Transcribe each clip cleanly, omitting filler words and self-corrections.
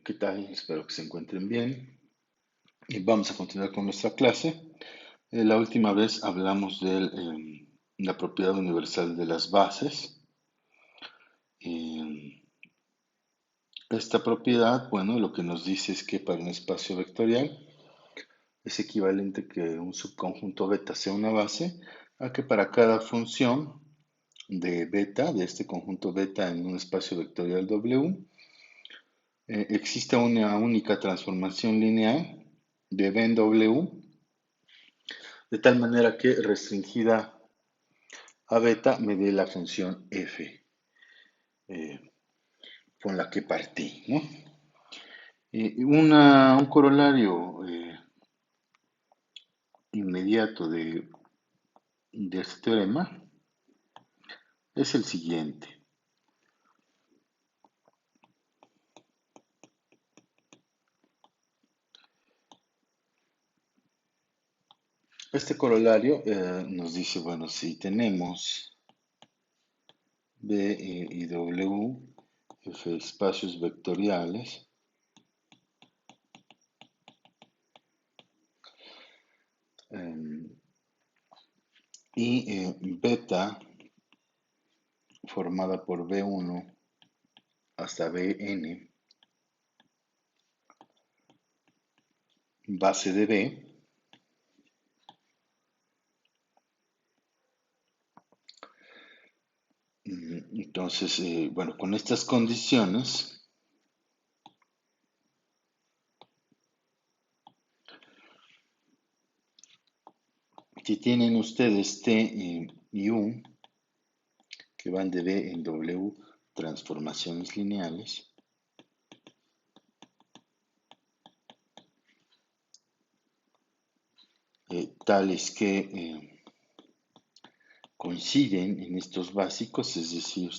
¿Qué tal? Espero que se encuentren bien. Y vamos a continuar con nuestra clase. La última vez hablamos de la propiedad universal de las bases. Eh, Esta propiedad, bueno, lo que nos dice es que para un espacio vectorial es equivalente que un subconjunto beta sea una base a que para cada función de beta, de este conjunto beta en un espacio vectorial W, existe una única transformación lineal de B en W, de tal manera que restringida a beta me dé la función f eh, con la que partí, ¿no? Un corolario inmediato de este teorema es el siguiente. Este corolario nos dice, bueno, si tenemos B y W, F espacios vectoriales, eh, y beta formada por B1 hasta Bn, base de B, entonces, bueno, con estas condiciones, si tienen ustedes T y U, que van de B en W, transformaciones lineales, tales que coinciden en estos básicos, es decir,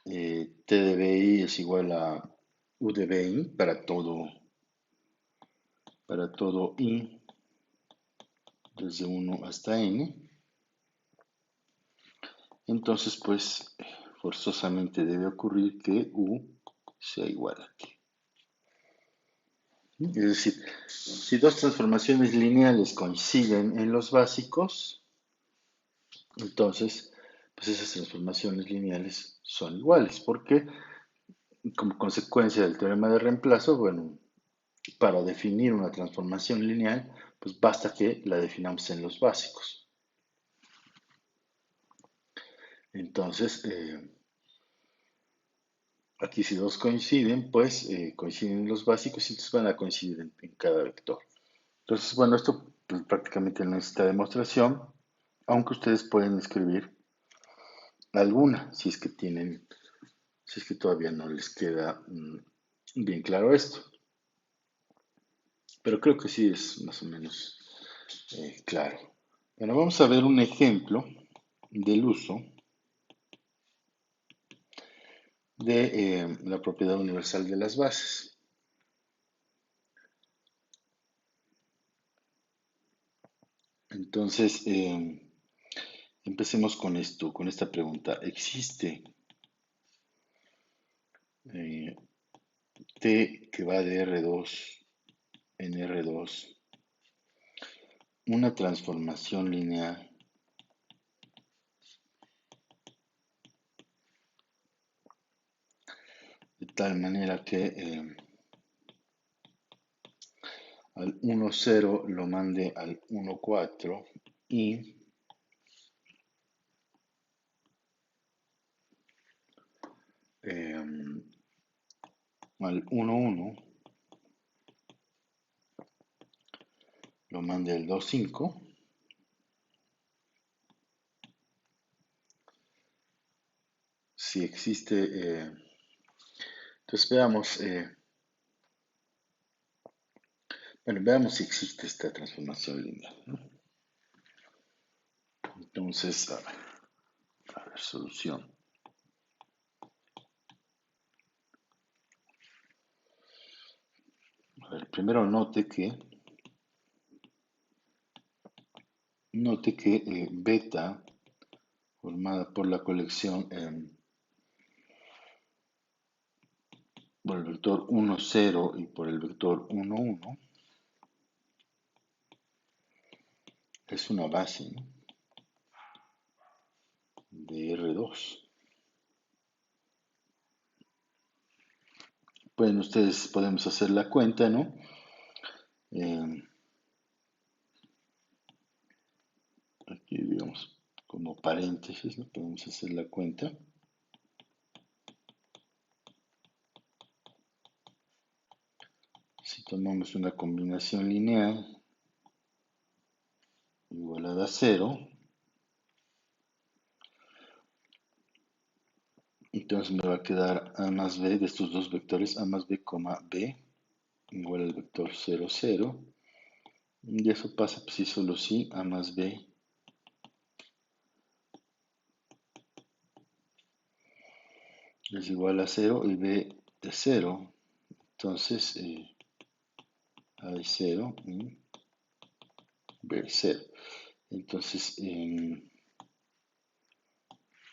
T de BI es igual a U de BI para todo I desde 1 hasta N. Entonces, pues, forzosamente debe ocurrir que U sea igual a T. Es decir, si dos transformaciones lineales coinciden en los básicos, entonces, pues esas transformaciones lineales son iguales, porque como consecuencia del teorema de reemplazo, bueno, para definir una transformación lineal, pues basta que la definamos en los básicos. Entonces, aquí si dos coinciden, pues coinciden en los básicos y entonces van a coincidir en cada vector. Entonces, bueno, esto pues, prácticamente no necesita demostración, aunque ustedes pueden escribir alguna, si es que tienen, si es que todavía no les queda bien claro esto. Pero creo que sí es más o menos claro. Bueno, vamos a ver un ejemplo del uso de la propiedad universal de las bases. Entonces, empecemos con esto, con esta pregunta. ¿Existe eh, T que va de R2 en R2 una transformación lineal de tal manera que al 1, 0 lo mande al 1, 4 y al 1, 1 lo mande al 2, 5. Si existe, entonces veamos, bueno, veamos si existe esta transformación lineal, ¿no? Entonces, a ver, solución. A ver, primero note que beta formada por la colección por el vector 1, 0 y por el vector 1, 1, es una base, ¿no?, de R2. Bueno, ustedes podemos hacer la cuenta, ¿no? Aquí, digamos, como paréntesis, ¿no?, podemos hacer la cuenta. Si tomamos una combinación lineal igualada a 0, entonces me va a quedar a más b de estos dos vectores, a más b, b, igual al vector 0, 0. Y eso pasa pues, si solo si a más b es igual a 0 y b es 0. Entonces a es 0 y b es 0. Entonces,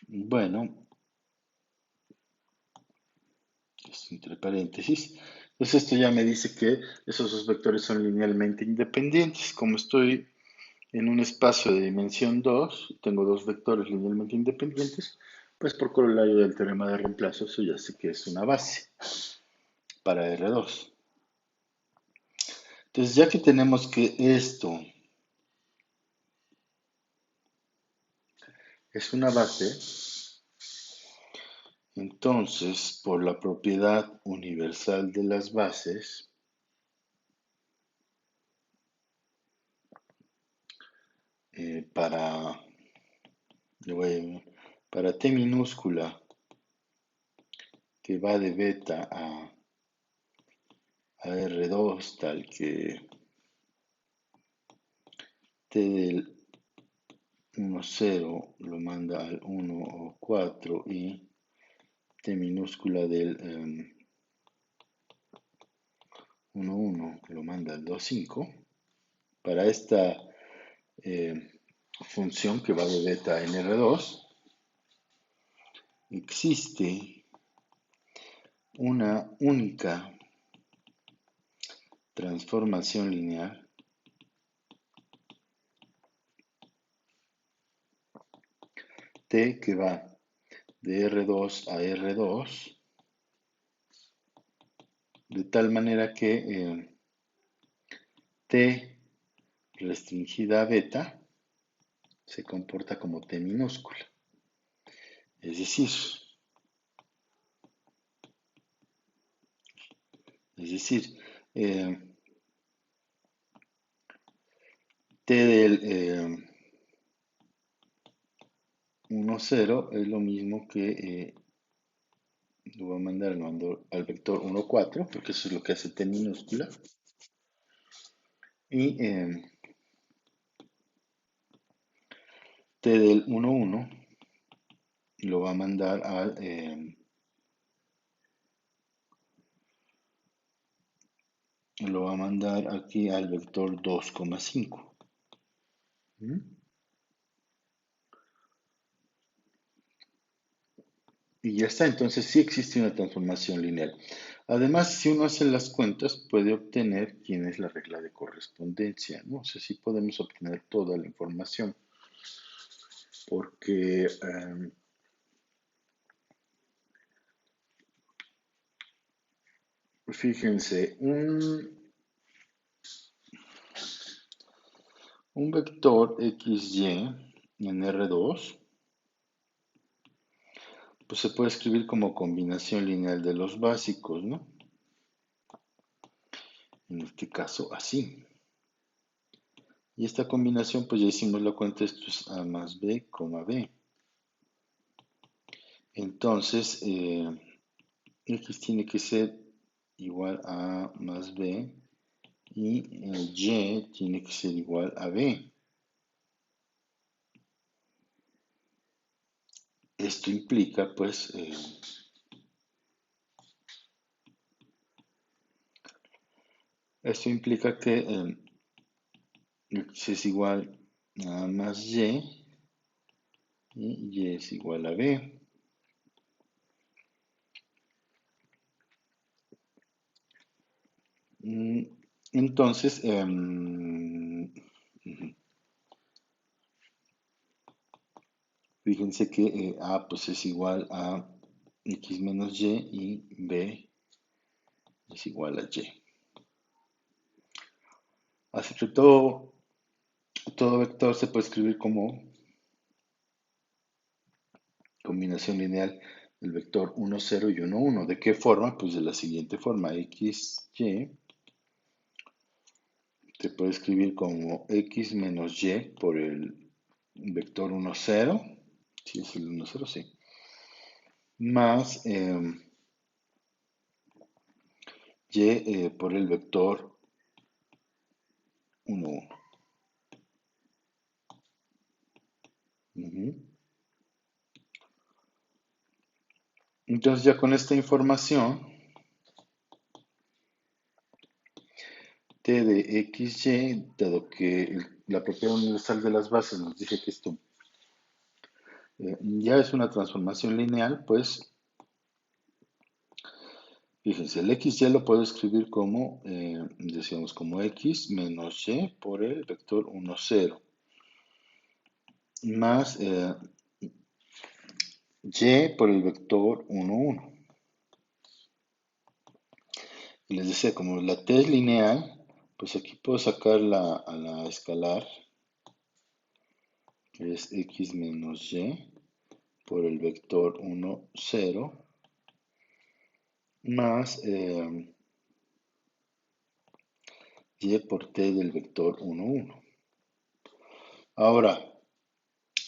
bueno, esto entre paréntesis. Entonces esto ya me dice que esos dos vectores son linealmente independientes. Como estoy en un espacio de dimensión 2, tengo dos vectores linealmente independientes, pues por corolario del teorema de reemplazo, eso ya sé que es una base para R2. Entonces, ya que tenemos que esto es una base, entonces, por la propiedad universal de las bases, eh, para, para T minúscula que va de beta a R2, tal que T del 1, 0 lo manda al 1 o 4 y T minúscula del 1, 1 lo manda al 2, 5. Para esta eh, función que va de beta en R2, existe una única transformación lineal T que va de R2 a R2, de tal manera que T restringida a beta se comporta como T minúscula. Es decir, T del 1, 0 es lo mismo que lo voy a mandar al vector 1, 4, porque eso es lo que hace T minúscula. Y T del 1, 1 lo va a mandar aquí al vector 2,5. Y ya está, entonces sí existe una transformación lineal. Además, si uno hace las cuentas, puede obtener quién es la regla de correspondencia, ¿no? O sea, sí podemos obtener toda la información, porque fíjense, un vector XY en R2, pues se puede escribir como combinación lineal de los básicos, ¿no? En este caso, así. Y esta combinación, pues ya hicimos la cuenta, esto es A más B, B. Entonces, X tiene que ser igual a A más B y Y tiene que ser igual a B. Esto implica, pues, que X es igual a A más Y y Y es igual a B. Mm, Entonces, fíjense que A pues es igual a X menos Y B es igual a Y. Así que todo vector se puede escribir como combinación lineal del vector 1, 0 y 1, 1. ¿De qué forma? Pues de la siguiente forma. X, Y se puede escribir como X menos Y por el vector 1, 0. Sí, es el 1, 0, sí. Más Y por el vector 1, 1. Ujú. Entonces ya con esta información, T de XY, dado que la propiedad universal de las bases nos dice que esto ya es una transformación lineal, pues fíjense, el XY lo puedo escribir como, decíamos, como X menos Y por el vector 1, 0, más Y por el vector 1, 1. Y les decía, como la T es lineal, pues aquí puedo sacar a la escalar, que es X menos Y por el vector 1, 0, más Y por T del vector 1, 1. Ahora,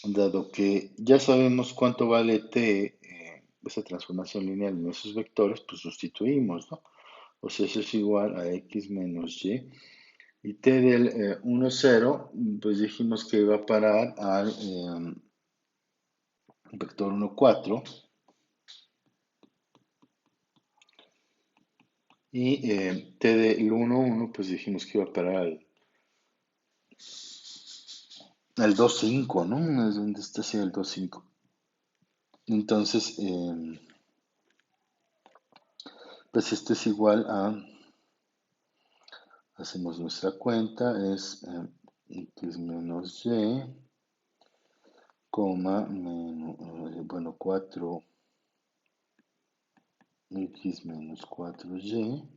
dado que ya sabemos cuánto vale T, esa transformación lineal en esos vectores, pues sustituimos, ¿no? O sea, eso es igual a X menos Y. Y T del 1, 0, pues dijimos que iba a parar al vector 1, 4. Y T del 1, 1, pues dijimos que iba a parar al 2, 5, ¿no? Es donde está así el 2, 5. Entonces, pues esto es igual a, hacemos nuestra cuenta, es X menos Y, coma, bueno, 4, X menos 4Y,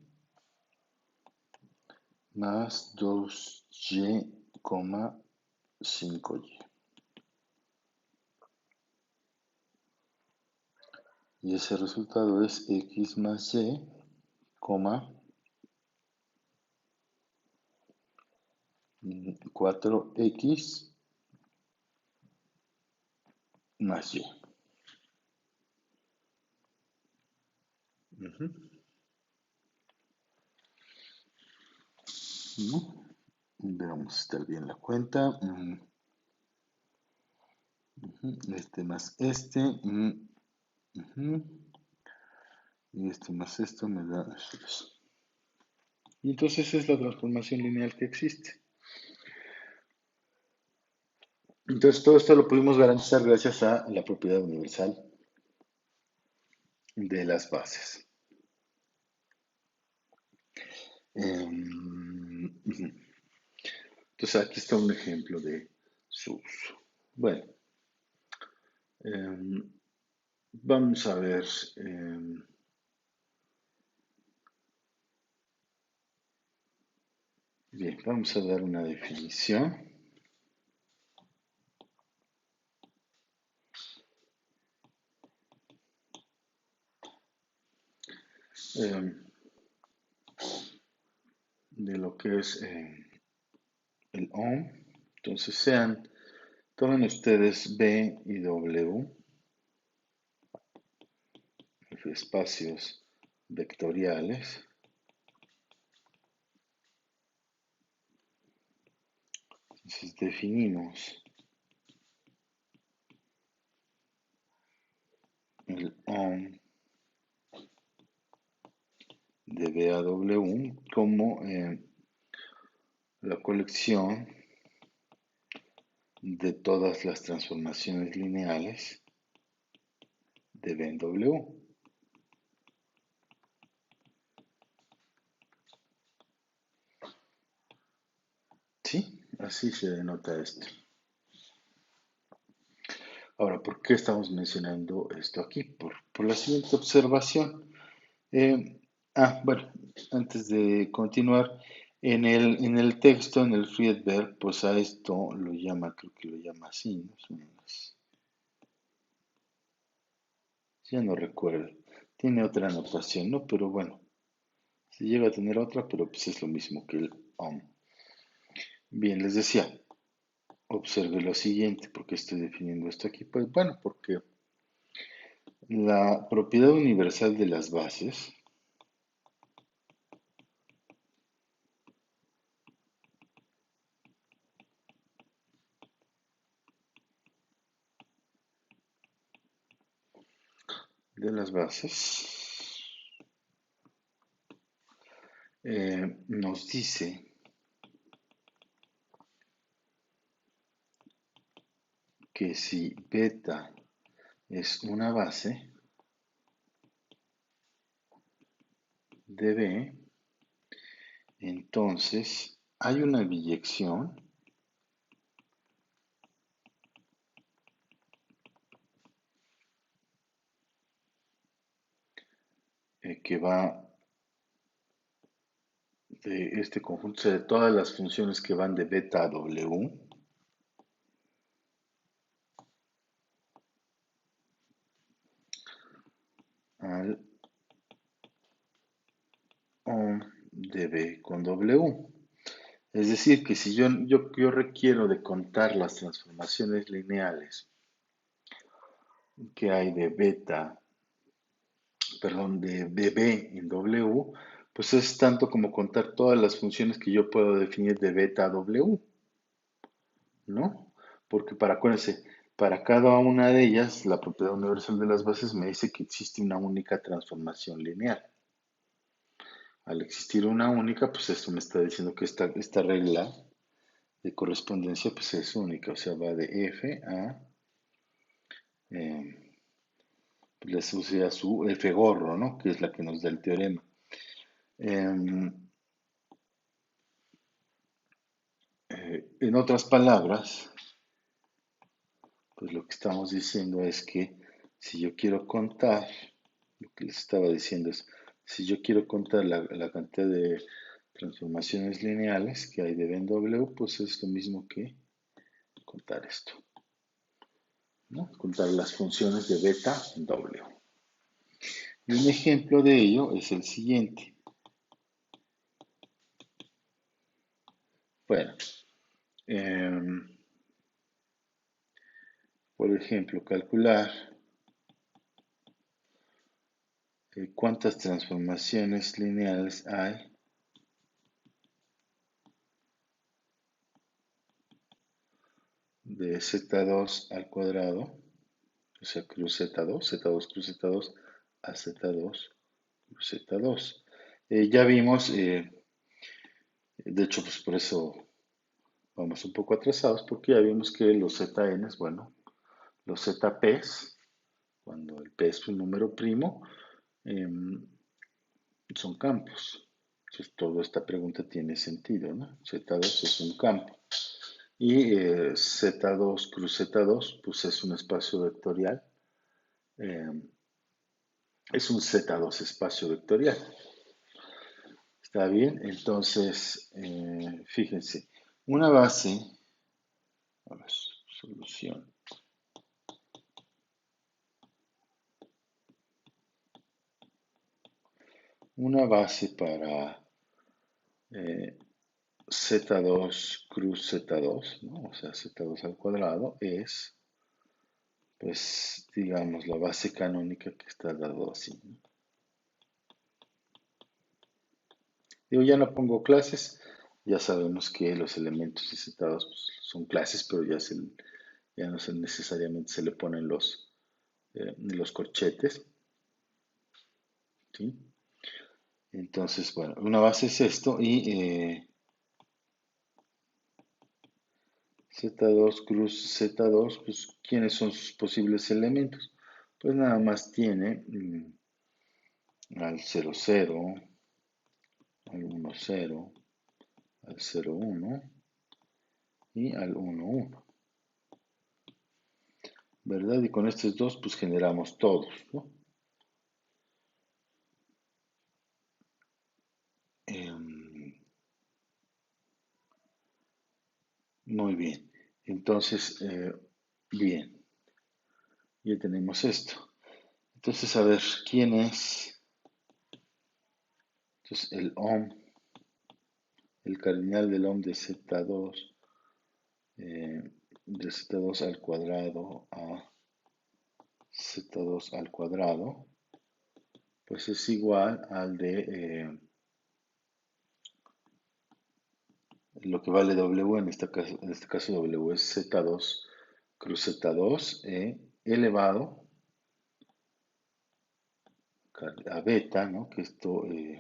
más 2Y, coma, 5Y. Y ese resultado es X más Y, coma, 4X más Y. Ujú. ¿No? Vamos a estar bien la cuenta. Este más este. Ujú. Y este más esto me da eso. Y entonces es la transformación lineal que existe. Entonces todo esto lo pudimos garantizar gracias a la propiedad universal de las bases. Ujú. Entonces aquí está un ejemplo de su uso. Bueno, em, vamos a ver. Bien, vamos a dar una definición. em, de lo que es el OM. Entonces tomen ustedes B y W, espacios vectoriales. Entonces definimos el OM de B a W como la colección de todas las transformaciones lineales de B en W. ¿Sí? Así se denota esto. Ahora, ¿por qué estamos mencionando esto aquí? Por la siguiente observación. Eh, bueno, antes de continuar, en el texto, en el Friedberg, pues a esto lo llama, creo que lo llama así, ¿no? Ya no recuerdo. Tiene otra anotación, ¿no? Pero bueno, se llega a tener otra, pero pues es lo mismo que el OM. Bien, les decía, observe lo siguiente, porque estoy definiendo esto aquí. Pues bueno, porque la propiedad universal de las bases de las bases nos dice que si beta es una base de B, entonces hay una biyección que va de este conjunto, o sea, de todas las funciones que van de beta a W al OM de B con W. Es decir, que si yo requiero de contar las transformaciones lineales que hay de beta, perdón, de BB en W, pues es tanto como contar todas las funciones que yo puedo definir de beta a W, ¿no? Porque acuérdense, para cada una de ellas, la propiedad universal de las bases me dice que existe una única transformación lineal. Al existir una única, pues esto me está diciendo que esta regla de correspondencia pues es única, o sea, va de F a, eh, pues les use a su F gorro, ¿no? Que es la que nos da el teorema. Em, en otras palabras, pues lo que estamos diciendo es que si yo quiero contar, lo que les estaba diciendo es, si yo quiero contar la cantidad de transformaciones lineales que hay de B en W, pues es lo mismo que contar esto, ¿no? Contar las funciones de beta en W. Y un ejemplo de ello es el siguiente. Bueno, em, por ejemplo, calcular cuántas transformaciones lineales hay de z2 al cuadrado, o sea, cruz z2 cruz z2 a z2 cruz z2. Ya vimos, de hecho, pues por eso vamos un poco atrasados, porque ya vimos que los zns, bueno, los zp's, cuando el p es un número primo, em, son campos. Entonces, toda esta pregunta tiene sentido, ¿no? Z2 es un campo. Y Z2 cruz Z2, pues es un espacio vectorial. eh, es un Z2 espacio vectorial. ¿Está bien? Entonces, fíjense, una base, a ver, solución. Una base para Z2 cruz Z2, ¿no? O sea, Z2 al cuadrado es, pues, digamos, la base canónica que está dado así, ¿no? Digo, ya no pongo clases, ya sabemos que los elementos disetados pues, son clases, pero ya no necesariamente se le ponen los corchetes, ¿sí? Entonces, bueno, una base es esto y Z2 cruz Z2, pues, ¿quiénes son sus posibles elementos? Pues nada más tiene al 0, 0, al 1, 0, al 0, 1 y al 1, 1, ¿verdad? Y con estos dos, pues generamos todos, ¿no? Muy bien. Entonces, bien, ya tenemos esto. Entonces, a ver, ¿quién es? Entonces, el ohm, el cardinal del ohm de Z2, de Z2 al cuadrado a Z2 al cuadrado, pues es igual al de lo que vale W, en este caso W es Z2 cruz Z2 elevado a beta, ¿no? Que esto es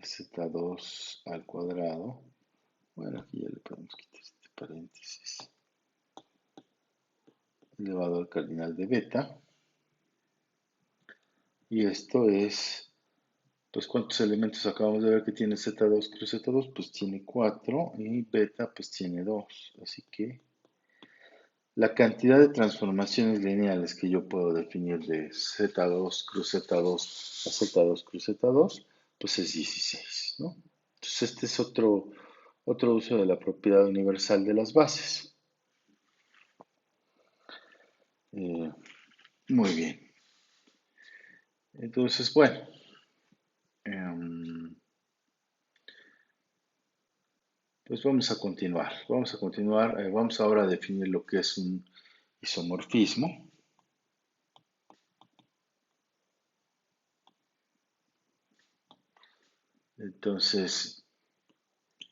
Z2 al cuadrado. Bueno, aquí ya le podemos quitar este paréntesis. Elevado al cardinal de beta. Y esto es, pues, ¿cuántos elementos acabamos de ver que tiene Z2 cruz Z2? Pues tiene 4 y beta pues tiene 2. Así que la cantidad de transformaciones lineales que yo puedo definir de Z2 cruz Z2 a Z2 cruz Z2, pues es 16, ¿no? Entonces este es otro uso de la propiedad universal de las bases. Eh, muy bien. Entonces, bueno, em, pues vamos a continuar. Vamos a continuar. Vamos ahora a definir lo que es un isomorfismo. Entonces,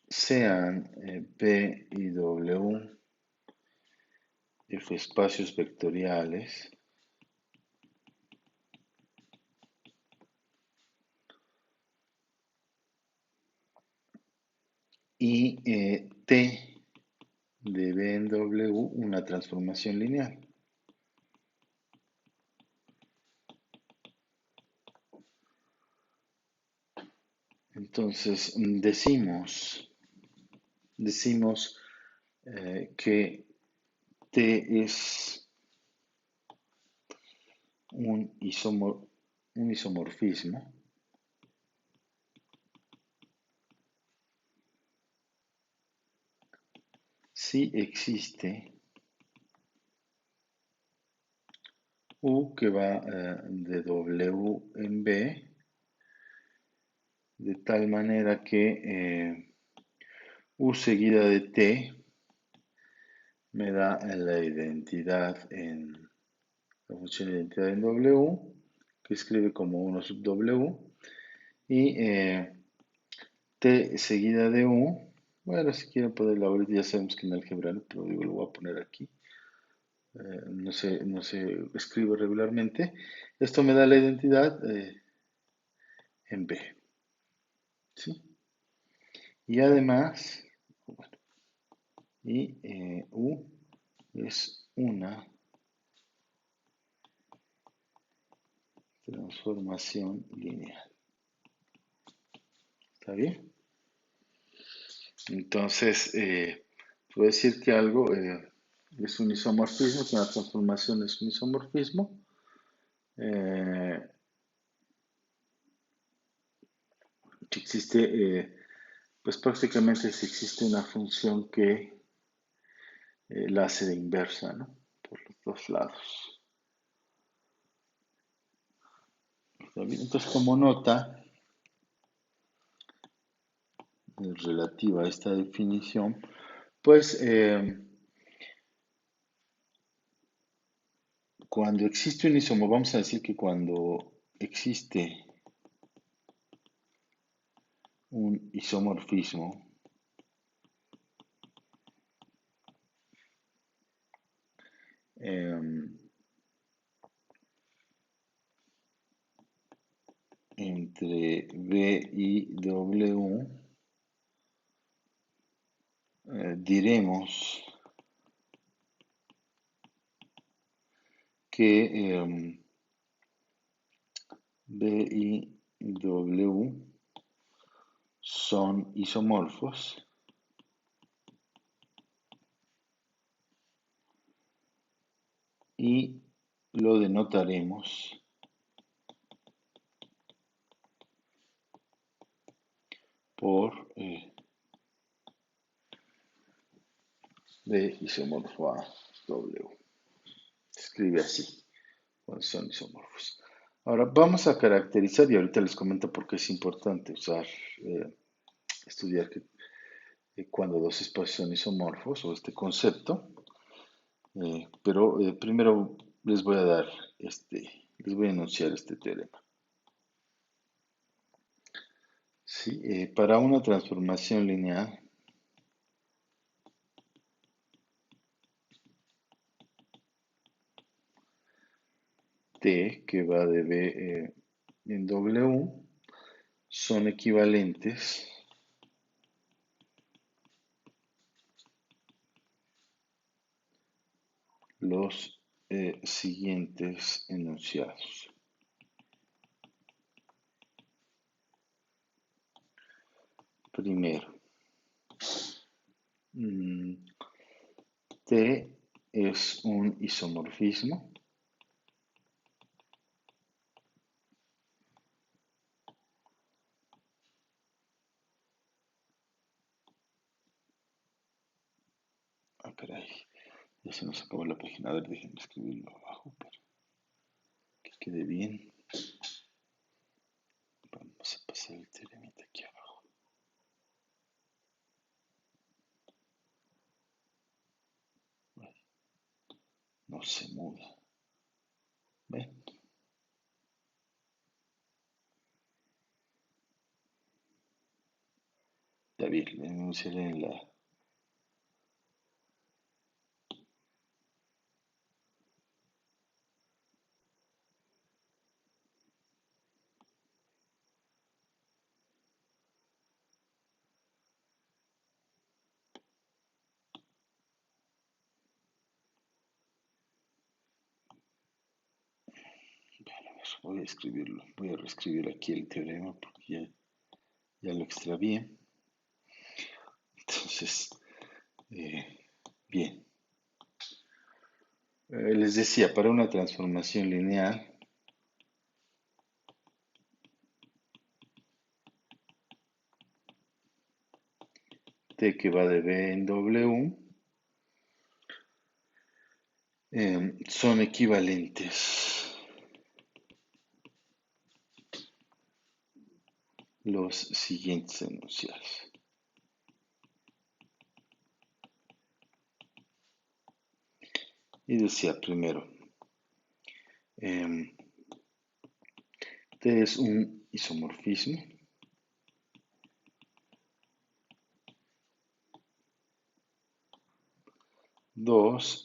sean P y W F espacios vectoriales y T de B en W una transformación lineal. Entonces, decimos que T es un, un isomorfismo si existe U que va de W en B, de tal manera que U seguida de T me da la identidad en la función de identidad en W, que escribe como 1 sub W, y T seguida de U. Bueno, si quieren ponerlo ahorita, ya sabemos que en álgebra no, pero digo, lo voy a poner aquí. No se escribe regularmente. Esto me da la identidad en B. ¿Sí? Y además, bueno, y U es una transformación lineal. ¿Está bien? Entonces, puedo decir que algo es un isomorfismo, que una transformación es un isomorfismo. eh, que existe, pues prácticamente si existe una función que la hace de inversa, ¿no? Por los dos lados. ¿Está bien? Entonces, como nota relativa a esta definición, pues cuando existe un isomorfismo, vamos a decir que cuando existe un isomorfismo em, entre B y W, diremos que B y W son isomorfos y lo denotaremos por D isomorfo a W. Se escribe así, cuando son isomorfos. Ahora vamos a caracterizar, y ahorita les comento por qué es importante usar, estudiar cuando dos espacios son isomorfos o este concepto. Pero primero les voy a dar les voy a enunciar este teorema. Sí, para una transformación lineal T que va de B en W son equivalentes los siguientes enunciados. Primero, T es un isomorfismo caray, ya se nos acabó la página. A ver, déjenme escribirlo abajo para que quede bien. Vamos a pasar el teoremita aquí abajo. No se muda. ¿Ven? Está bien, lo enunciaré en la... Voy a escribirlo, voy a reescribir aquí el teorema porque ya lo extravié. Entonces, bien. Les decía, para una transformación lineal, T que va de B en W, son equivalentes los siguientes enunciados. Y decía primero, T es un isomorfismo dos,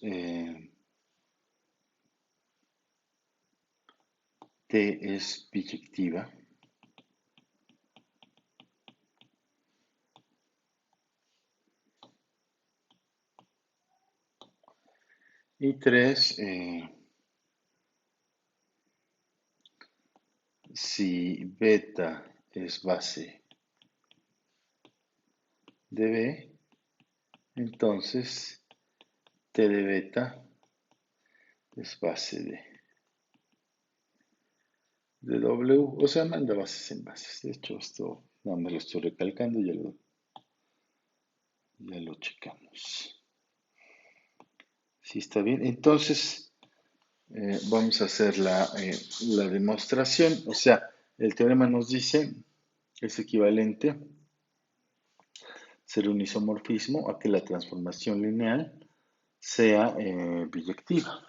T es biyectiva. Y tres, si beta es base de B, entonces T de beta es base de W, o sea, manda bases en bases. De hecho, esto nada más lo estoy recalcando y ya lo checamos. Sí, está bien. Entonces, vamos a hacer la demostración. O sea, el teorema nos dice que es equivalente ser un isomorfismo a que la transformación lineal sea biyectiva.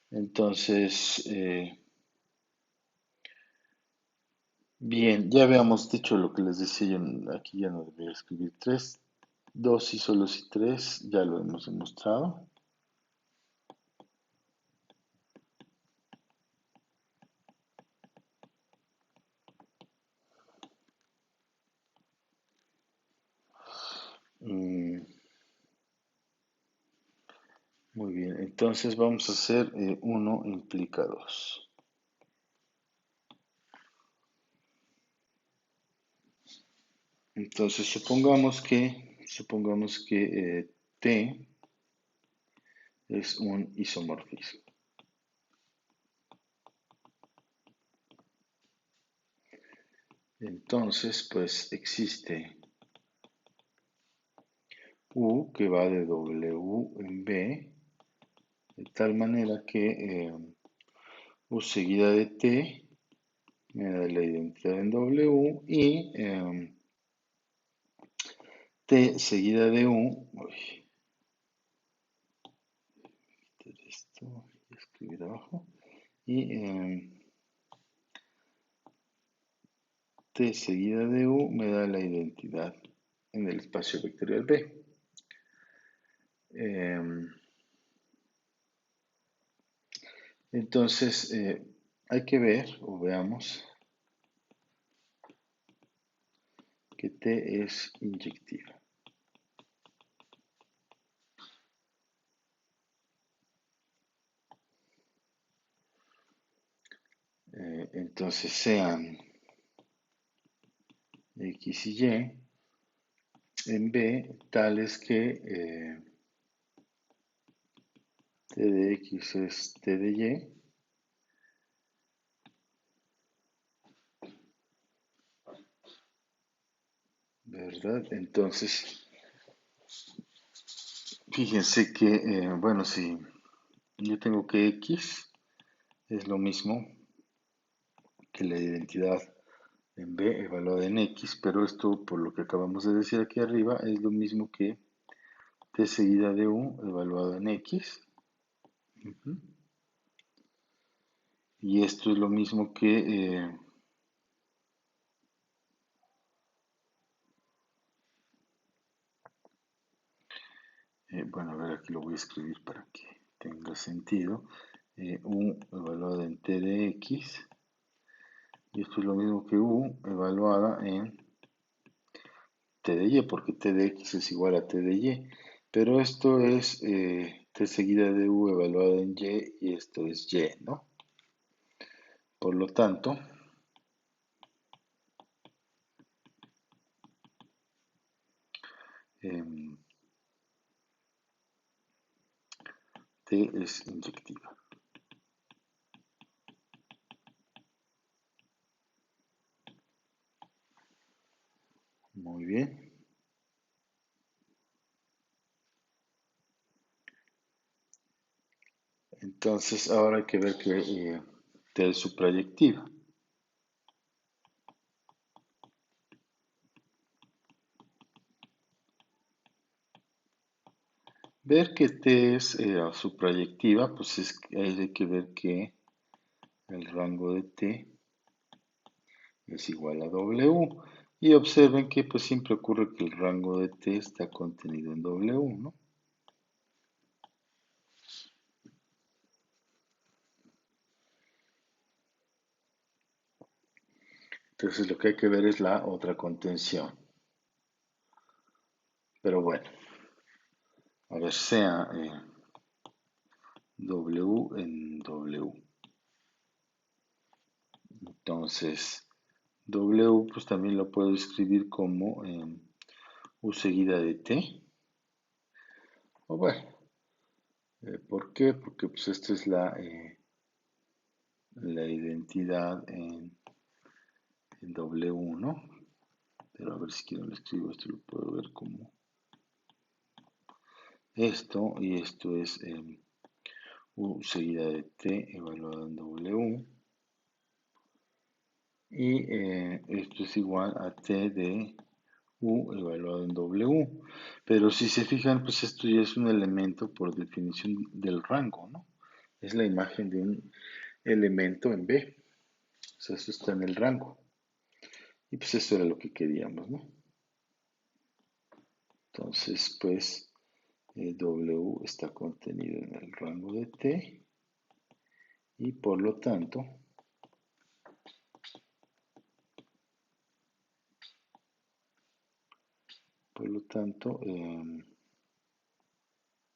Entonces, bien, ya habíamos dicho lo que les decía, aquí ya no debería escribir 3, 2 isolos y 3, ya lo hemos demostrado. Muy bien, entonces vamos a hacer 1 implica 2. Entonces supongamos que T es un isomorfismo. Entonces, pues existe U que va de W en B, de tal manera que U seguida de T me da la identidad en W y T seguida de U, uy, esto y escribir abajo, y T seguida de U me da la identidad en el espacio vectorial B. Entonces, hay que ver o veamos que T es inyectiva. Entonces, sean X y Y en B tales que T de X es T de Y, ¿verdad? Entonces, fíjense que, bueno, si yo tengo que X es lo mismo que la identidad en B evaluada en X, pero esto, por lo que acabamos de decir aquí arriba, es lo mismo que T seguida de U evaluado en X. Ujú. Y esto es lo mismo que, bueno, a ver, aquí lo voy a escribir para que tenga sentido. U evaluada en T de X. Y esto es lo mismo que U evaluada en T de Y, porque T de X es igual a T de Y. Pero esto es T seguida de U evaluada en Y y esto es Y, ¿no? Por lo tanto, em, T es inyectiva. Muy bien. Entonces, ahora hay que ver que T es suprayectiva. Ver que T es suprayectiva, pues hay que ver que el rango de T es igual a W. Y observen que pues siempre ocurre que el rango de T está contenido en W, ¿no? Entonces lo que hay que ver es la otra contención. Pero bueno, a ver, sea W en W. Entonces, W pues también lo puedo escribir como U seguida de T. O bueno, ¿por qué? Porque pues esta es la identidad en W, ¿no? Pero a ver si quiero lo escribo, esto lo puedo ver como esto, y esto es U seguida de T evaluado en W, y esto es igual a T de U evaluado en W. Pero si se fijan, pues esto ya es un elemento por definición del rango, ¿no? Es la imagen de un elemento en B. O sea, eso está en el rango. Y pues eso era lo que queríamos, ¿no? Entonces, pues W está contenido en el rango de T y por lo tanto,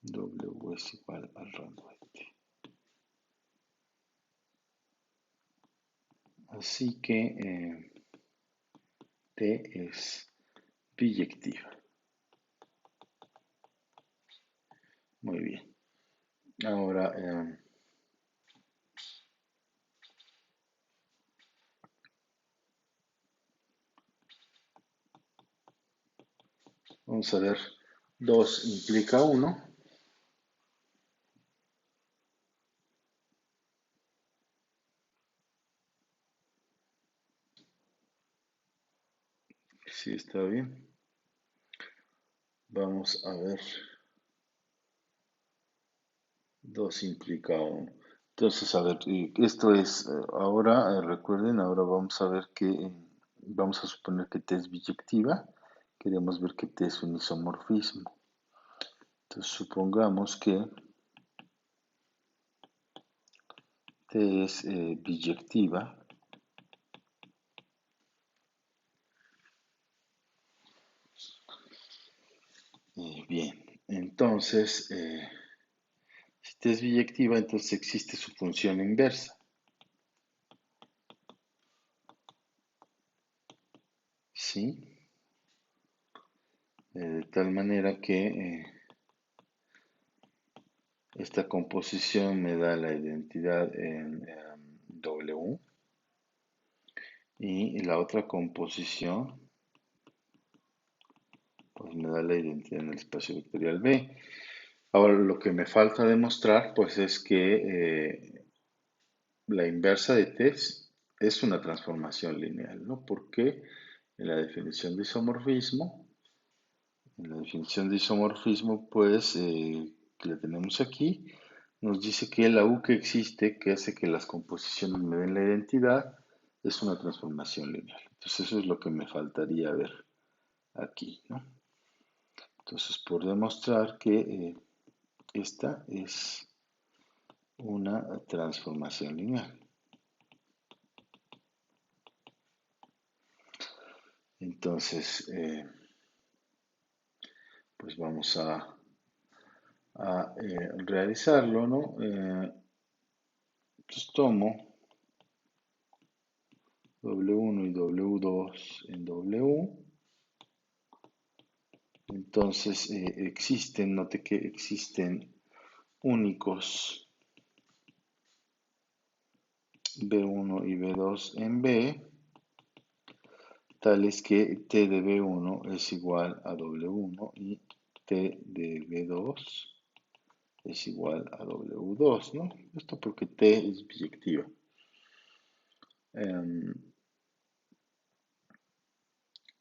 W es igual al rango de T. Así que T es biyectiva. Muy bien. Ahora, vamos a ver, 2 implica 1. Sí, está bien. Vamos a ver, 2 implica 1. Entonces, a ver, esto es, ahora, recuerden, ahora vamos a ver que, vamos a suponer que T es biyectiva. Queremos ver que T es un isomorfismo. Entonces, supongamos que T es biyectiva. Bien, entonces, si T es biyectiva, entonces existe su función inversa. ¿Sí? De tal manera que esta composición me da la identidad en W y la otra composición pues me da la identidad en el espacio vectorial B. Ahora lo que me falta demostrar pues es que la inversa de T es una transformación lineal, ¿no? Porque en la definición de isomorfismo, pues que la tenemos aquí, nos dice que la U que existe, que hace que las composiciones me den la identidad, es una transformación lineal. Entonces eso es lo que me faltaría ver aquí, ¿no? Entonces por demostrar que esta es una transformación lineal. Entonces, pues vamos a realizarlo, ¿no? Entonces tomo W1 y W2 en W. Entonces existen, note que existen únicos B1 y B2 en B, tales que T de B1 es igual a W1 y T de B2 es igual a W2, ¿no? Esto porque T es biyectiva.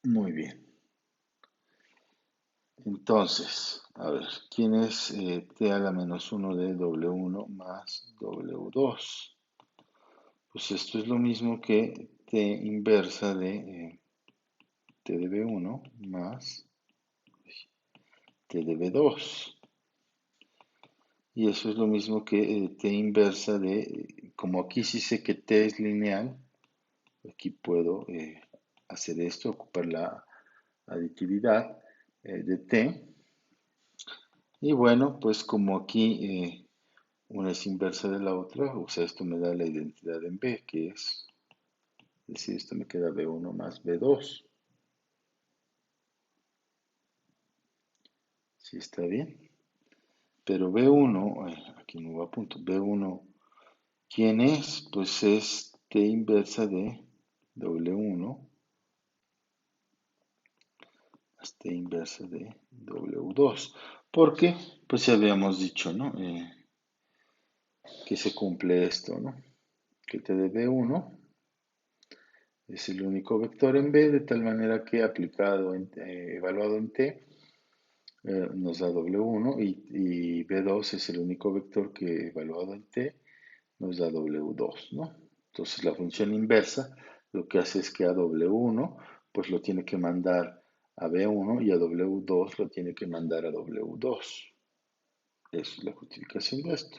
Muy bien. Entonces, a ver, ¿quién es T a la menos 1 de W1 más W2? Pues esto es lo mismo que T inversa de T de B1 más T de B2. Y eso es lo mismo que T inversa de, como aquí sí sé que T es lineal, aquí puedo hacer esto, ocupar la aditividad de T. Y bueno, pues como aquí una es inversa de la otra, o sea, esto me da la identidad en B, que es decir, esto me queda B1 más B2. ¿Sí está bien? Pero B1, aquí no va a punto, B1, ¿quién es? Pues es T inversa de W1 más T inversa de W2. Porque, pues ya habíamos dicho, ¿no? Que se cumple esto, ¿no? Que T de B1 es el único vector en B, de tal manera que aplicado, evaluado en T, nos da W1 y B2 es el único vector que evaluado en T nos da W2, ¿no? Entonces la función inversa lo que hace es que a W1 pues lo tiene que mandar a B1 y a W2 lo tiene que mandar a W2. Esa es la justificación de esto.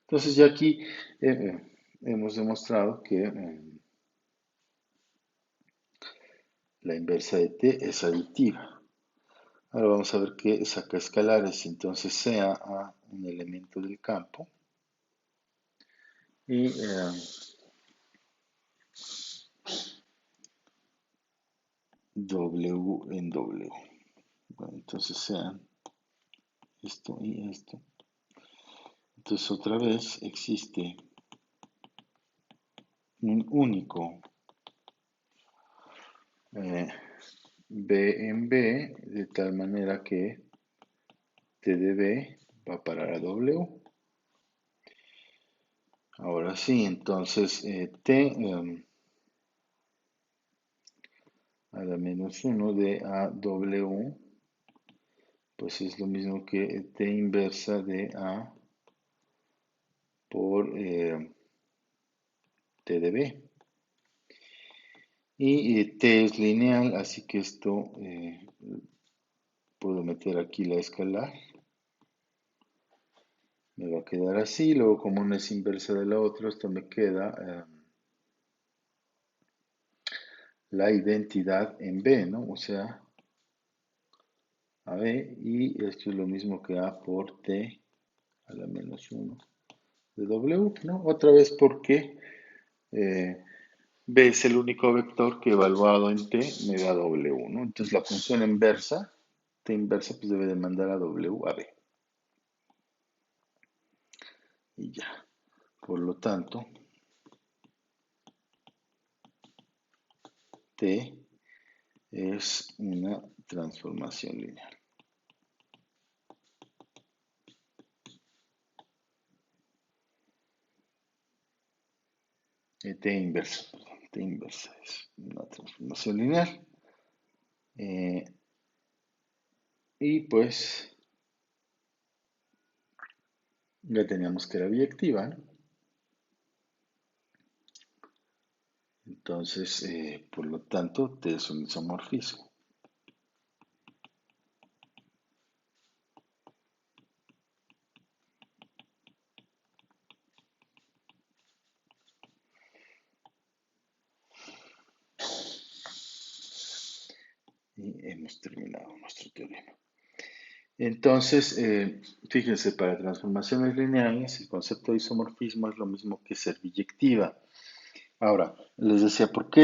Entonces ya aquí hemos demostrado que la inversa de T es aditiva. Ahora vamos a ver qué saca escalares, entonces sea a un elemento del campo y W en W. Bueno, entonces sean esto y esto. Entonces Entonces otra vez existe un único B en B, de tal manera que T de B va a parar a W. Ahora sí, entonces T a la menos 1 de AW, pues es lo mismo que T inversa de A por T de B. Y T es lineal, así que esto puedo meter aquí la escalar. Me va a quedar así, luego como una es inversa de la otra, esto me queda la identidad en B, ¿no? O sea, AB, y esto es lo mismo que A por T a la menos 1 de W, ¿no? Otra vez porque eh, B es el único vector que evaluado en T me da W, ¿no? Entonces la función inversa, T inversa, pues debe de mandar a W a B. Y ya. Por lo tanto, T es una transformación lineal. T inversa, perdón, T inversa es una transformación lineal. Eh, y pues ya teníamos que era biyectiva, ¿no? Entonces, por lo tanto, T es un isomorfismo. Y hemos terminado nuestro teorema. Entonces, fíjense, para transformaciones lineales, el concepto de isomorfismo es lo mismo que ser biyectiva. Ahora, les decía, ¿por qué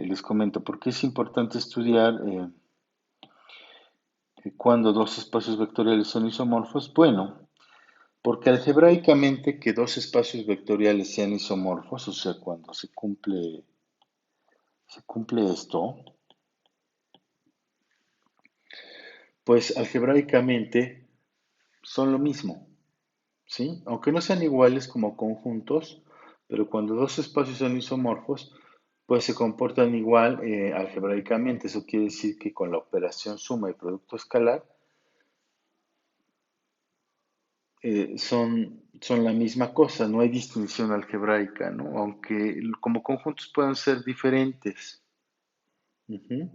les comento, por qué es importante estudiar cuando dos espacios vectoriales son isomorfos? Bueno, porque algebraicamente que dos espacios vectoriales sean isomorfos, o sea, cuando se cumple esto, pues algebraicamente son lo mismo, ¿sí? Aunque no sean iguales como conjuntos, pero cuando dos espacios son isomorfos, pues se comportan igual algebraicamente. Eso quiere decir que con la operación suma y producto escalar son la misma cosa, no hay distinción algebraica, ¿no? Aunque como conjuntos puedan ser diferentes. Ujú.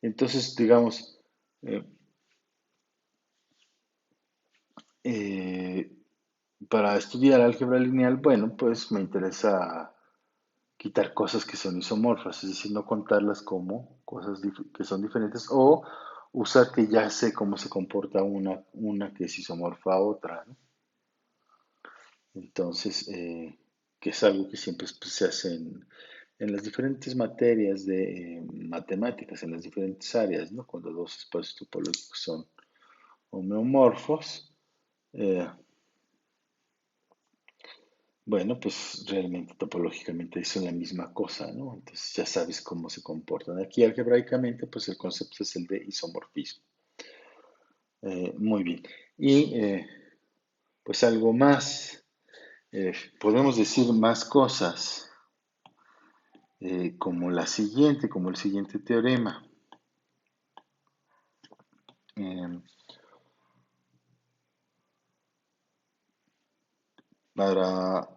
Entonces, digamos, eh, eh, para estudiar álgebra lineal, bueno, pues me interesa quitar cosas que son isomorfas, es decir, no contarlas como cosas que son diferentes o usar que ya sé cómo se comporta una que es isomorfa a otra, ¿no? Entonces, que es algo que siempre pues, se hace en las diferentes materias de matemáticas, en las diferentes áreas, ¿no? Cuando dos espacios topológicos son homeomorfos, eh, bueno, pues realmente topológicamente son la misma cosa, ¿no? Entonces ya sabes cómo se comportan. Aquí algebraicamente, pues el concepto es el de isomorfismo. Muy bien. Y pues algo más, podemos decir más cosas, como el siguiente teorema. Eh, para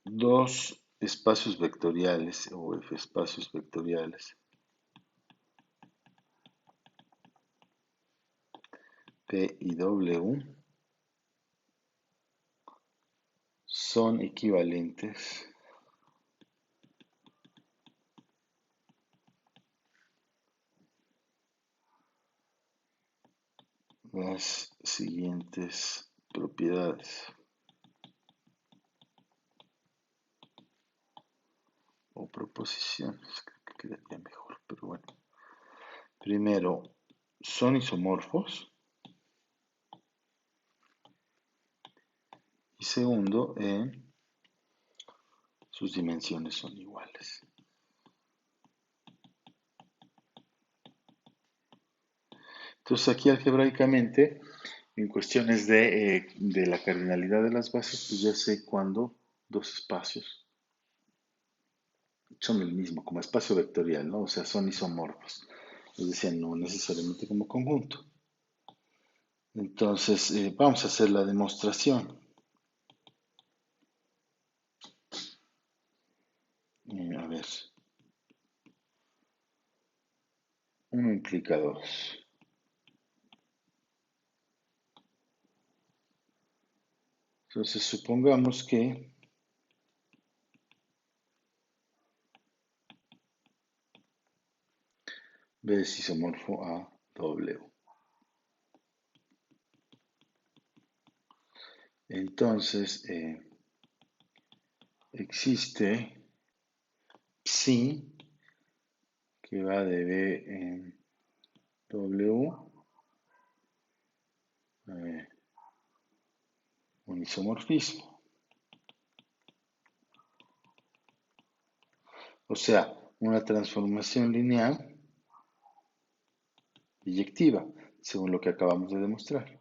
dos espacios vectoriales o F espacios vectoriales, P y W, son equivalentes las siguientes propiedades o proposiciones, creo que quedaría mejor, pero bueno. Primero, son isomorfos. segundo sus dimensiones son iguales. Entonces aquí algebraicamente, en cuestiones de la cardinalidad de las bases, pues ya sé cuándo dos espacios son el mismo, como espacio vectorial, ¿no? O sea, son isomorfos. Es decir, no necesariamente como conjunto. Entonces, vamos a hacer la demostración. A ver, 1 implica 2. Entonces, supongamos que B es isomorfo a W. Entonces, existe psi que va de B en W, un isomorfismo. O sea, una transformación lineal biyectiva, según lo que acabamos de demostrar.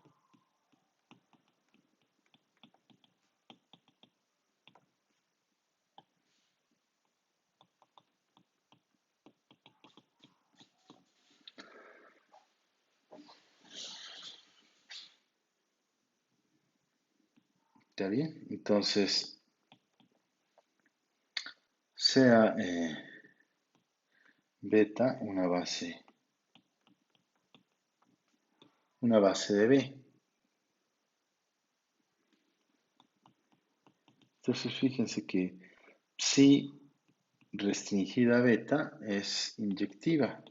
¿Está bien? Entonces, sea beta una base de B. Entonces, fíjense que psi restringida a beta es inyectiva.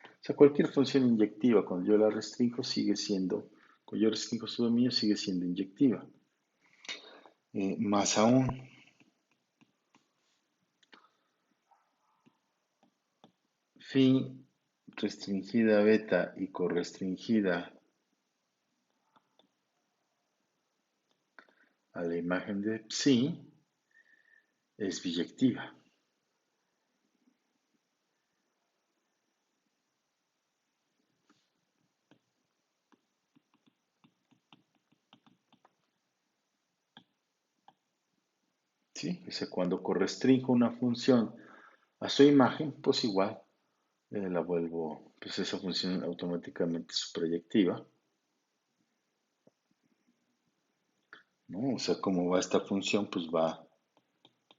O sea, cualquier función inyectiva, cuando yo la restringo, cuando yo restringo su dominio, sigue siendo inyectiva. Más aún, phi restringida a beta y correstringida a la imagen de psi es biyectiva. ¿Sí? O sea, cuando correstringo una función a su imagen, pues igual la vuelvo, pues esa función automáticamente es proyectiva, ¿no? O sea, como va esta función, pues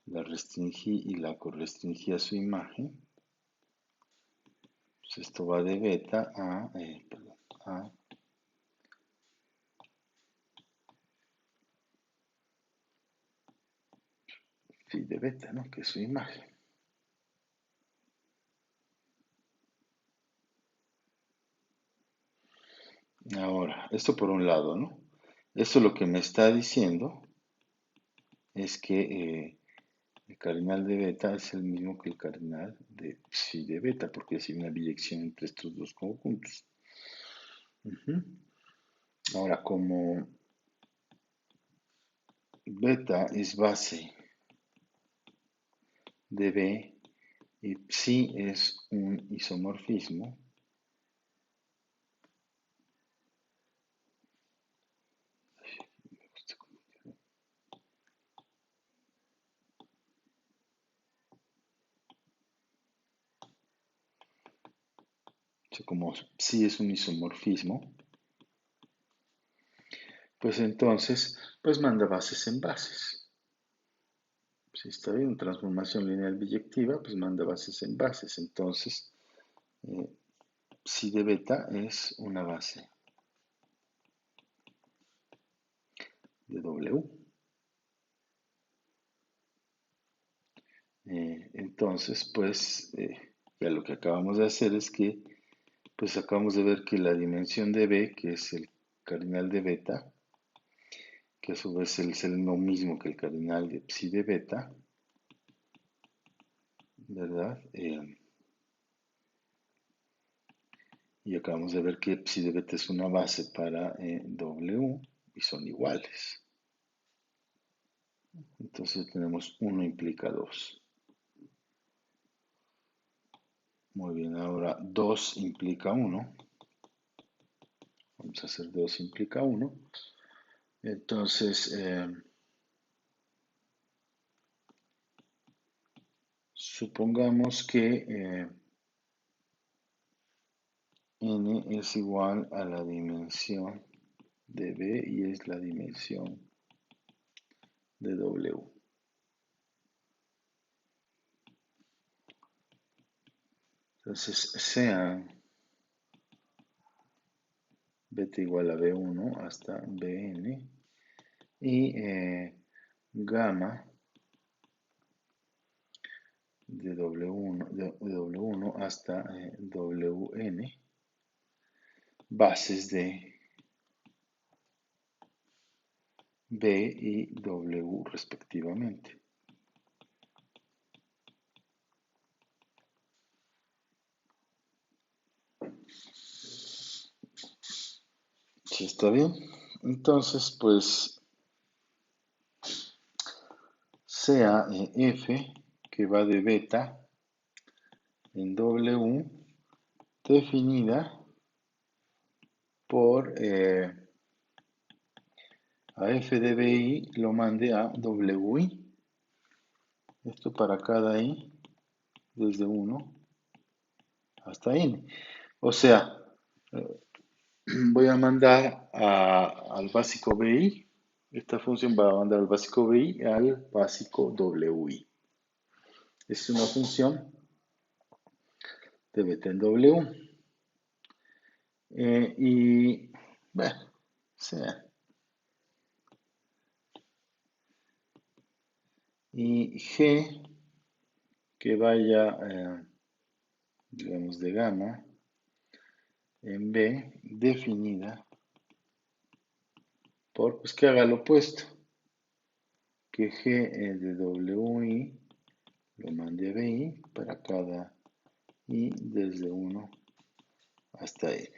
la restringí y la correstringí a su imagen. Pues esto va de beta a phi de beta, ¿no? Que es su imagen. Ahora, esto por un lado, ¿no? Esto lo que me está diciendo es que el cardinal de beta es el mismo que el cardinal de psi de beta, porque es una biyección entre estos dos conjuntos. Ahora, como beta es base de B y psi es un isomorfismo, o sea, como psi es un isomorfismo, pues entonces, pues manda bases en bases. Si está bien, transformación lineal biyectiva, pues manda bases en bases. Entonces, psi de beta es una base de W. Entonces, pues, ya lo que acabamos de hacer es que, pues acabamos de ver que la dimensión de B, que es el cardinal de beta, que a su vez es lo mismo que el cardinal de psi de beta, ¿verdad? Y acabamos de ver que psi de beta es una base para W y son iguales. Entonces tenemos 1 implica 2. Muy bien, ahora 2 implica 1. Vamos a hacer 2 implica 1. Entonces, supongamos que n es igual a la dimensión de B y es la dimensión de W. Entonces, sean beta igual a B1 hasta Bn y gamma de W1 hasta Wn, bases de B y W respectivamente. ¿Sí está bien? Entonces, pues, sea F que va de beta en W definida por a F de BI lo mande a WI. Esto para cada I desde 1 hasta N. O sea, voy a mandar al básico BI. Esta función va a mandar al básico BI al básico WI. Es una función de beta en W. Y, bueno, sea. Y G que vaya, digamos, de gamma en B definida por, pues que haga lo opuesto, que G de WI lo mande a BI para cada I desde 1 hasta N.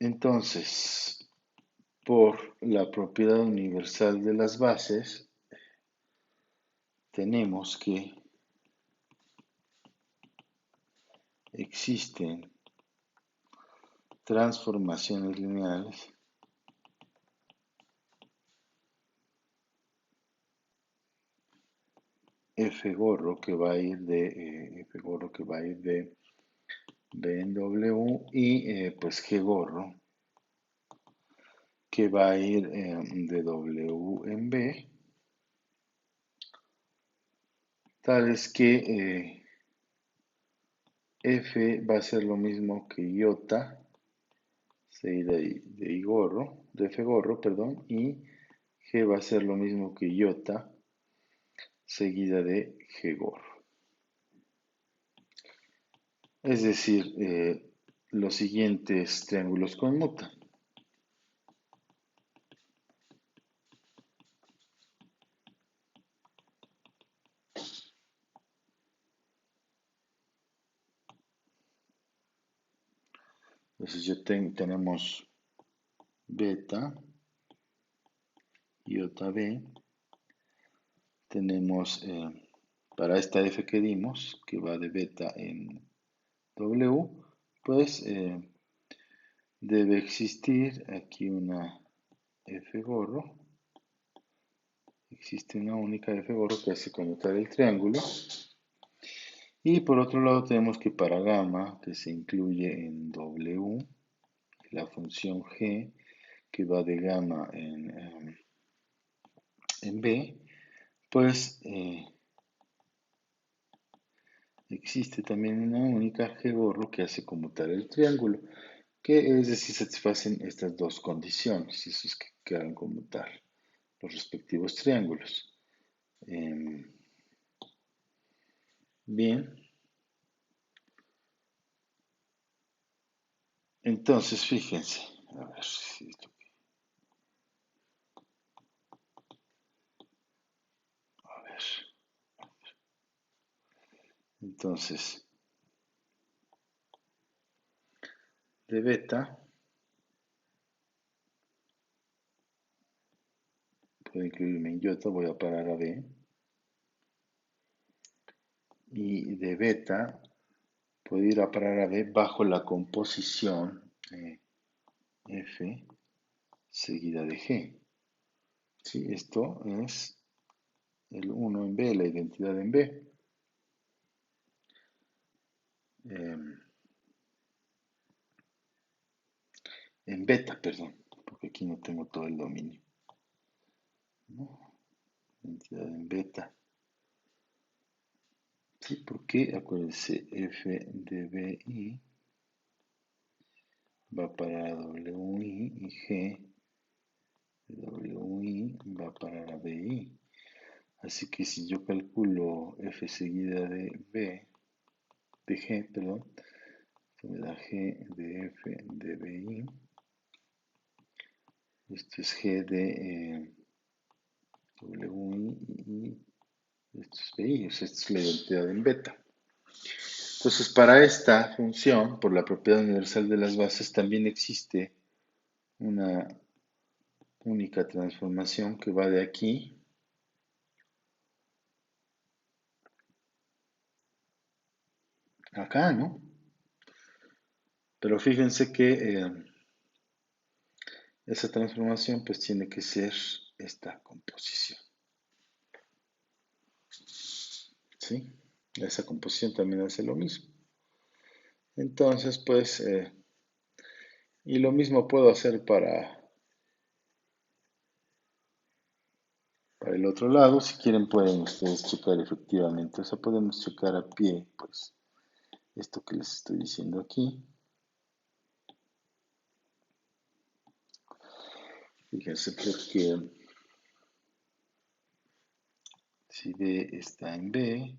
Entonces, por la propiedad universal de las bases, tenemos que existen transformaciones lineales F gorro que va a ir de F gorro que va a ir de B en W y pues G gorro que va a ir de W en B, tal es que F va a ser lo mismo que iota seguida de I gorro, de F gorro, perdón, y G va a ser lo mismo que iota seguida de G gorro. Es decir, los siguientes triángulos conmutan. Entonces tenemos beta, iota B, tenemos para esta F que dimos, que va de beta en W, pues debe existir aquí una F gorro, existe una única F gorro que hace conmutar el triángulo, y por otro lado tenemos que para gamma, que se incluye en W, la función G, que va de gamma en B, pues existe también una única G gorro que hace conmutar el triángulo, que es decir, satisfacen estas dos condiciones, y eso es que hagan conmutar los respectivos triángulos. Bien, entonces fíjense, a ver si esto, a ver, entonces de beta, puedo incluirme en iota, voy a parar a B, y de beta puedo ir a parar a B bajo la composición F seguida de G. ¿Sí? Esto es el 1 en B, la identidad en B. En beta, perdón, porque aquí no tengo todo el dominio, ¿no? Identidad en beta. Sí, porque acuérdense, F de BI va para WI y G de WI va para la BI. Así que si yo calculo F seguida de B, de G, perdón, me da G de F de BI. Esto es G de WI y esto es BI, o sea, esta es la identidad en beta. Entonces, para esta función, por la propiedad universal de las bases, también existe una única transformación que va de aquí a acá, ¿no? Pero fíjense que esa transformación pues tiene que ser esta composición, ¿sí? Esa composición también hace lo mismo. Entonces, pues, y lo mismo puedo hacer para el otro lado. Si quieren pueden ustedes checar efectivamente. O sea, podemos checar a pie, pues, esto que les estoy diciendo aquí. Fíjense porque si B está en B,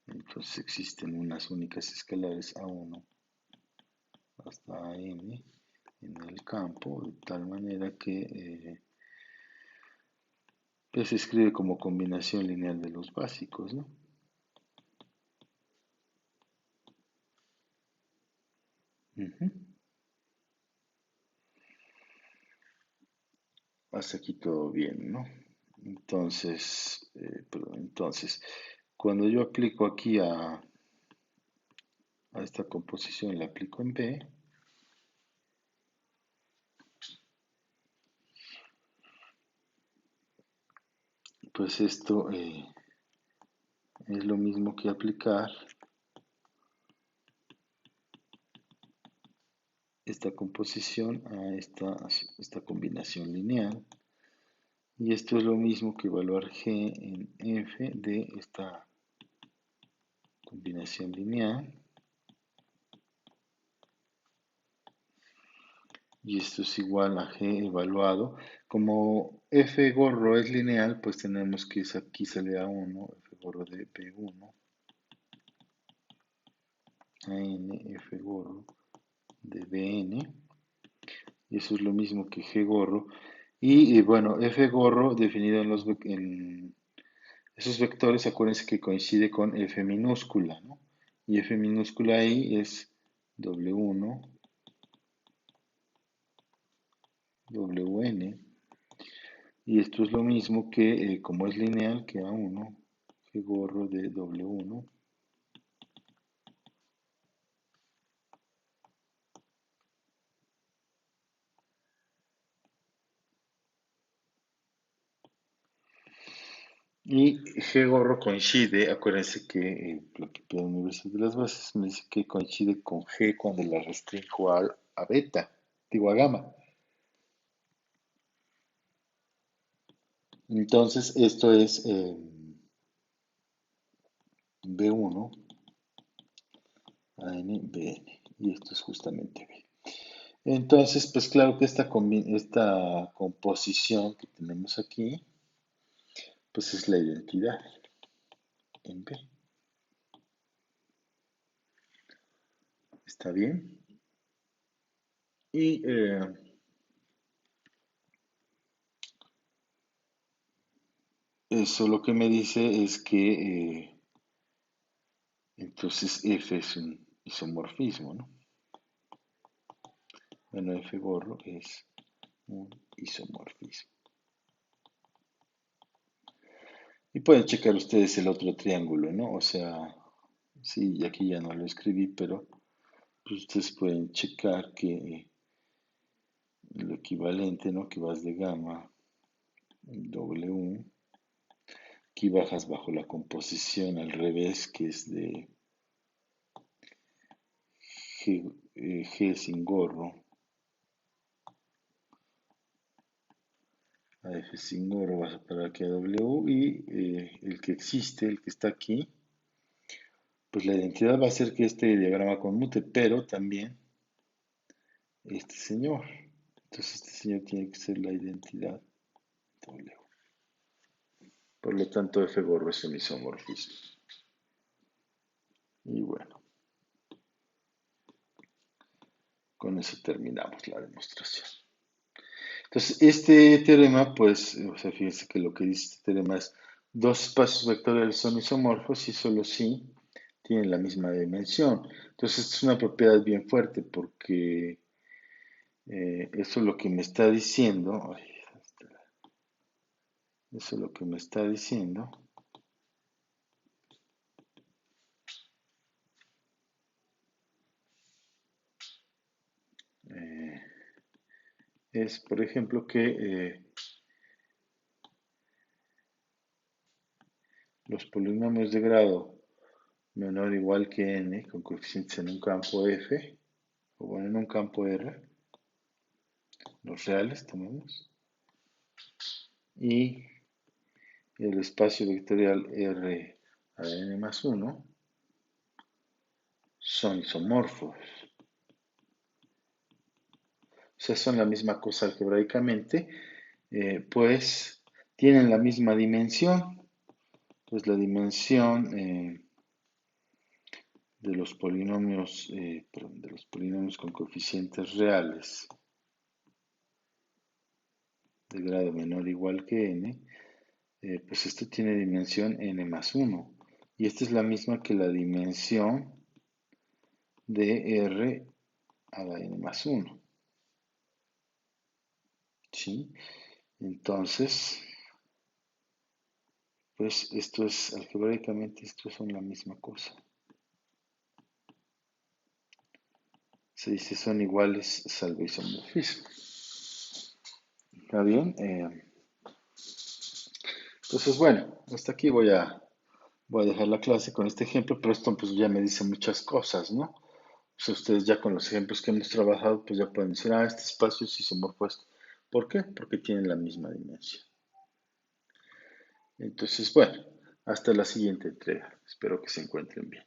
entonces existen unas únicas escalares A1 hasta AM en el campo, de tal manera que pues se escribe como combinación lineal de los básicos, ¿no? Ujú. Hasta aquí todo bien, ¿no? Entonces, cuando yo aplico aquí a esta composición, la aplico en B, pues esto es lo mismo que aplicar esta composición a esta combinación lineal. Y esto es lo mismo que evaluar G en F de esta combinación lineal. Y esto es igual a G evaluado. Como F gorro es lineal, pues tenemos que aquí sale A1, F gorro de P1, AN, F gorro de BN. Y eso es lo mismo que G gorro. Y bueno, F gorro definido en esos vectores, acuérdense que coincide con F minúscula, ¿no? Y F minúscula ahí es W1, WN. Y esto es lo mismo que, como es lineal, que A1, G gorro de W1. Y G gorro coincide, acuérdense que la propiedad universal de las bases me dice que coincide con G cuando la restringo a beta, digo a gamma. Entonces, esto es B1, AN, BN. Y esto es justamente B. Entonces, pues claro que esta composición que tenemos aquí, pues es la identidad en B. ¿Está bien? Y eso lo que me dice es que entonces F es un isomorfismo, ¿no? Bueno, F gorro es un isomorfismo. Y pueden checar ustedes el otro triángulo, ¿no? O sea, sí, aquí ya no lo escribí, pero pues, ustedes pueden checar que lo equivalente, ¿no? Que vas de gamma W, aquí bajas bajo la composición al revés, que es de G sin gorro a F sin gorro, vas a parar aquí a W y el que existe, el que está aquí, pues la identidad va a ser que este diagrama conmute, pero también este señor. Entonces este señor tiene que ser la identidad W. Por lo tanto, F gorro es un isomorfismo. Y bueno, con eso terminamos la demostración. Entonces, este teorema, pues, o sea, fíjense que lo que dice este teorema es dos espacios vectoriales son isomorfos y solo si tienen la misma dimensión. Entonces, esto es una propiedad bien fuerte porque eso es lo que me está diciendo, ay, eso es lo que me está diciendo, eh, es, por ejemplo, que los polinomios de grado menor o igual que n, con coeficientes en un campo f, o bueno, en un campo r, los reales tenemos, y el espacio vectorial R a la n más 1 son isomorfos. O sea, son la misma cosa algebraicamente, pues tienen la misma dimensión. Pues la dimensión de los polinomios con coeficientes reales de grado menor o igual que n, pues esto tiene dimensión n más 1. Y esta es la misma que la dimensión de R a la n más 1. ¿Sí? Entonces, pues esto es, algebraicamente, estos son la misma cosa. Se dice son iguales salvo isomorfismo. ¿Está bien? Entonces, bueno, hasta aquí voy a dejar la clase con este ejemplo, pero esto pues ya me dice muchas cosas, ¿no? O sea, ustedes ya con los ejemplos que hemos trabajado, pues ya pueden decir, ah, este espacio es isomorfo a este. ¿Por qué? Porque tienen la misma dimensión. Entonces, bueno, hasta la siguiente entrega. Espero que se encuentren bien.